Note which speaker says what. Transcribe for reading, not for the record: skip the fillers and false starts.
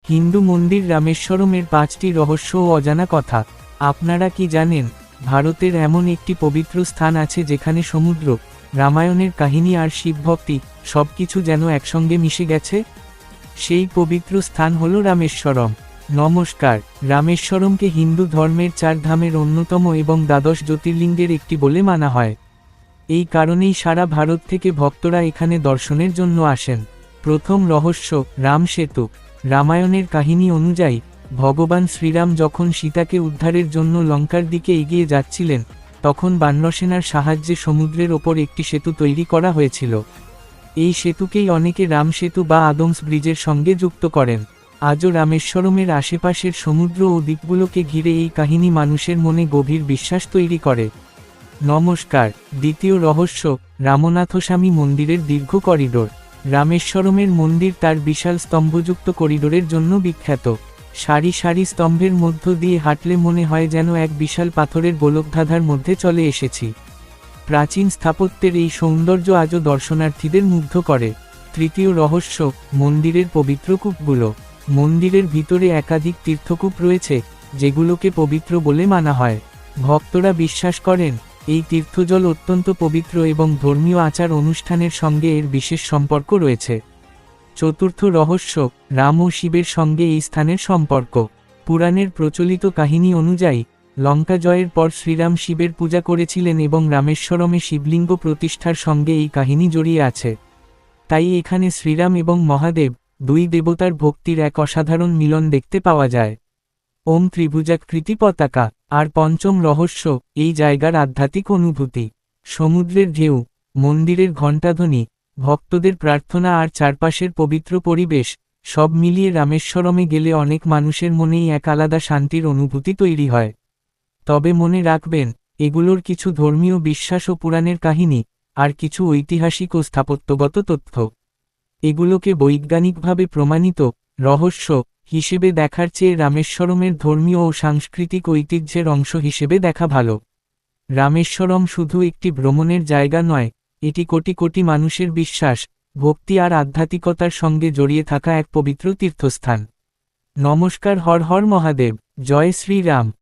Speaker 1: হিন্দু মন্দির রামেশ্বরমের 5টি রহস্য ও অজানা কথা। আপনারা কি জানেন, ভারতের এমন একটি পবিত্র স্থান আছে যেখানে সমুদ্র, রামায়ণের কাহিনী আর শিবভক্তি সবকিছু যেন একসঙ্গে মিশে গেছে? সেই পবিত্র স্থান হল রামেশ্বরম। নমস্কার। রামেশ্বরমকে হিন্দু ধর্মের 4 ধামের অন্যতম এবং দ্বাদশ জ্যোতির্লিঙ্গের একটি বলে মানা হয়। এই কারণেই সারা ভারত থেকে ভক্তরা এখানে দর্শনের জন্য আসেন। প্রথম রহস্য, রাম সেতু। রামায়ণের কাহিনী অনুযায়ী, ভগবান শ্রীরাম যখন সীতাকে উদ্ধারের জন্য লঙ্কার দিকে এগিয়ে যাচ্ছিলেন, তখন বানরসেনার সাহায্যে সমুদ্রের ওপর একটি সেতু তৈরি করা হয়েছিল। এই সেতুকেই অনেকে রাম সেতু বা আদমস ব্রিজের সঙ্গে যুক্ত করেন। আজও রামেশ্বরমের আশেপাশের সমুদ্র ও দ্বীপগুলোকে ঘিরে এই কাহিনী মানুষের মনে গভীর বিশ্বাস তৈরি করে। নমস্কার। দ্বিতীয় রহস্য, রামনাথস্বামী মন্দিরের দীর্ঘ করিডোর। রামেশ্বরমের মন্দির তার বিশাল স্তম্ভযুক্ত করিডোরের জন্য বিখ্যাত। সারি সারি স্তম্ভের মধ্য দিয়ে হাঁটলে মনে হয় যেন এক বিশাল পাথরের গোলকধাঁধার মধ্যে চলে এসেছি। প্রাচীন স্থাপত্যের এই সৌন্দর্য আজও দর্শনার্থীদের মুগ্ধ করে। তৃতীয় রহস্য, মন্দিরের পবিত্র কূপগুলো। মন্দিরের ভিতরে একাধিক তীর্থকূপ রয়েছে, যেগুলোকে পবিত্র বলে মানা হয়। ভক্তরা বিশ্বাস করেন, এই তীর্থজল অত্যন্ত পবিত্র এবং ধর্মীয় আচার অনুষ্ঠানের সঙ্গে এর বিশেষ সম্পর্ক রয়েছে। চতুর্থ রহস্য, রাম ও শিবের সঙ্গে এই স্থানের সম্পর্ক। পুরাণের প্রচলিত কাহিনী অনুযায়ী, লঙ্কা জয়ের পর শ্রীরাম শিবের পূজা করেছিলেন এবং রামেশ্বরমে শিবলিঙ্গ প্রতিষ্ঠার সঙ্গে এই কাহিনী জড়িয়ে আছে। তাই এখানে শ্রীরাম এবং মহাদেব, 2 দেবতার ভক্তির এক অসাধারণ মিলন দেখতে পাওয়া যায়। ওম ত্রিভুজাকৃতি পতাকা। আর পঞ্চম রহস্য, এই জায়গার আধ্যাত্মিক অনুভূতি। সমুদ্রের ঢেউ, মন্দিরের ঘণ্টাধ্বনি, ভক্তদের প্রার্থনা আর চারপাশের পবিত্র পরিবেশ, সব মিলিয়ে রামেশ্বরমে গেলে অনেক মানুষের মনেই এক আলাদা শান্তির অনুভূতি তৈরি হয়। তবে মনে রাখবেন, এগুলোর কিছু ধর্মীয় বিশ্বাস ও পুরাণের কাহিনী, আর কিছু ঐতিহাসিক ও স্থাপত্যগত তথ্য। এগুলোকে বৈজ্ঞানিকভাবে প্রমাণিত রহস্য হিসেবে দেখার চেয়ে রামেশ্বরমের ধর্মীয় ও সাংস্কৃতিক ঐতিহ্যের অংশ হিসেবে দেখা ভালো। রামেশ্বরম শুধু একটি ভ্রমণের জায়গা নয়, এটি কোটি কোটি মানুষের বিশ্বাস, ভক্তি আর আধ্যাত্মিকতার সঙ্গে জড়িয়ে থাকা এক পবিত্র তীর্থস্থান। নমস্কার। হর হর মহাদেব। জয় শ্রীরাম।